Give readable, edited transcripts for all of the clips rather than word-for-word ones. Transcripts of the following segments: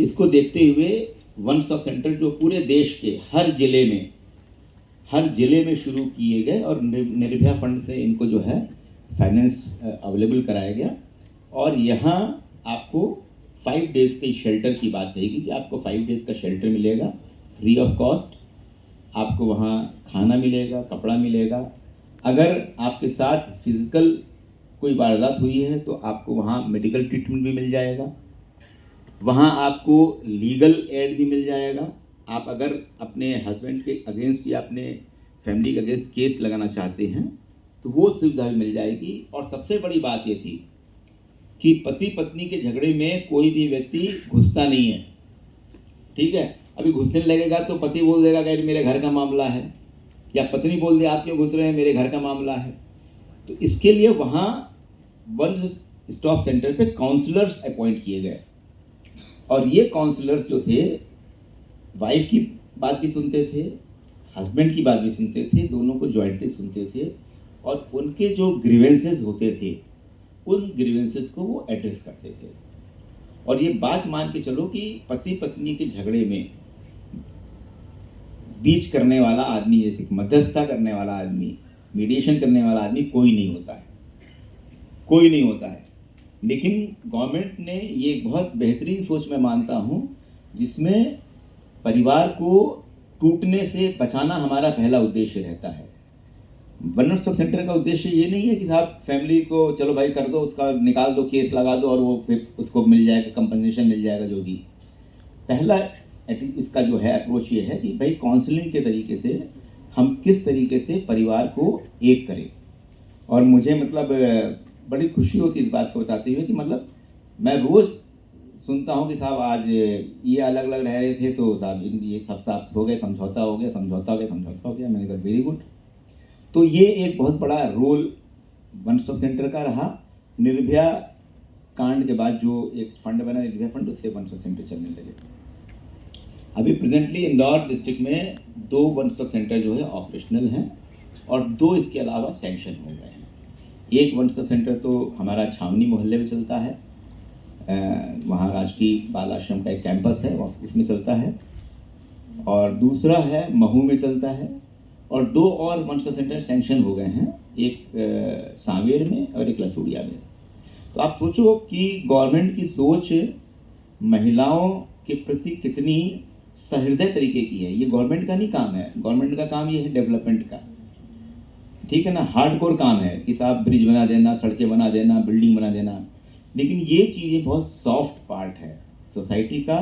इसको देखते हुए वन स्टॉप सेंटर जो पूरे देश के हर जिले में शुरू किए गए और निर्भया फंड से इनको जो है फाइनेंस अवेलेबल कराया गया। और यहाँ आपको 5 डेज़ के शेल्टर की बात कहेगी कि आपको 5 डेज़ का शेल्टर मिलेगा फ्री ऑफ कॉस्ट। आपको वहाँ खाना मिलेगा, कपड़ा मिलेगा। अगर आपके साथ फिजिकल कोई वारदात हुई है तो आपको वहाँ मेडिकल ट्रीटमेंट भी मिल जाएगा। वहाँ आपको लीगल एड भी मिल जाएगा। आप अगर अपने हस्बैंड के अगेंस्ट या अपने फैमिली के अगेंस्ट केस लगाना चाहते हैं तो वो सुविधा भी मिल जाएगी। और सबसे बड़ी बात ये थी कि पति पत्नी के झगड़े में कोई भी व्यक्ति घुसता नहीं है, ठीक है। अभी घुसने लगेगा तो पति बोल देगा कि मेरे घर का मामला है, या पत्नी बोल दे आप क्यों घुस रहे हैं, मेरे घर का मामला है। तो इसके लिए वहाँ वन स्टॉप सेंटर पे काउंसलर्स अपॉइंट किए गए। और ये काउंसलर्स जो थे वाइफ की बात भी सुनते थे, हस्बैंड की बात भी सुनते थे, दोनों को जॉइंटली सुनते थे। और उनके जो ग्रीवेंसेस होते थे उन ग्रीवेंसेस को वो एड्रेस करते थे। और ये बात मान के चलो कि पति पत्नी के झगड़े में बीच करने वाला आदमी, जैसे मध्यस्थता करने वाला आदमी, मीडिएशन करने वाला आदमी कोई नहीं होता है, कोई नहीं होता है। लेकिन गवर्नमेंट ने ये बहुत बेहतरीन सोच मैं मानता हूँ, जिसमें परिवार को टूटने से बचाना हमारा पहला उद्देश्य रहता है। वन स्टॉप सेंटर का उद्देश्य ये नहीं है कि साहब फैमिली को चलो भाई कर दो, उसका निकाल दो, केस लगा दो और वो फिर उसको मिल जाएगा, कंपनसेशन मिल जाएगा जो भी। पहला इसका जो है अप्रोच ये है कि भाई काउंसलिंग के तरीके से हम किस तरीके से परिवार को एक करें। और मुझे मतलब बड़ी खुशी होती है इस बात को बताते हुए कि मतलब मैं रोज़ सुनता हूँ कि साहब आज ये अलग अलग रह रहे थे तो साहब ये सब साथ हो गए, समझौता हो गया, समझौता हो गया, समझौता हो गया। मैंने कहा वेरी गुड। तो ये एक बहुत बड़ा रोल वन स्टॉप सेंटर का रहा। निर्भया कांड के बाद जो एक फंड बना निर्भया फंड, उससे वन स्टॉप सेंटर चलने लगे। अभी प्रेजेंटली इंदौर डिस्ट्रिक्ट में 2 वन स्टॉप सेंटर जो है ऑपरेशनल हैं और 2 इसके अलावा सैंक्शन हो गए हैं। एक वन स्टॉप सेंटर तो हमारा छावनी मोहल्ले में चलता है, वहाँ राजकीय बाल आश्रम का एक कैंपस है, उसमें चलता है। और दूसरा है महू में चलता है। और 2 और वन स्टॉप सेंटर सैंक्शन हो गए हैं, एक सांवेर में और एक लसूड़िया में। तो आप सोचो कि गवर्नमेंट की सोच महिलाओं के प्रति कितनी सहृदय तरीके की है। ये गवर्नमेंट का नहीं काम है, गवर्नमेंट का काम ये है डेवलपमेंट का, ठीक है ना। हार्डकोर काम है कि साहब ब्रिज बना देना, सड़कें बना देना, बिल्डिंग बना देना। लेकिन ये चीज़ें बहुत सॉफ्ट पार्ट है, सोसाइटी का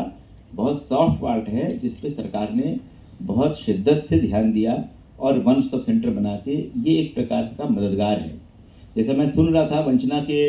बहुत सॉफ्ट पार्ट है, जिस पे सरकार ने बहुत शिद्दत से ध्यान दिया। और वन स्टॉप सेंटर बना के ये एक प्रकार का मददगार है। जैसा मैं सुन रहा था वंचना के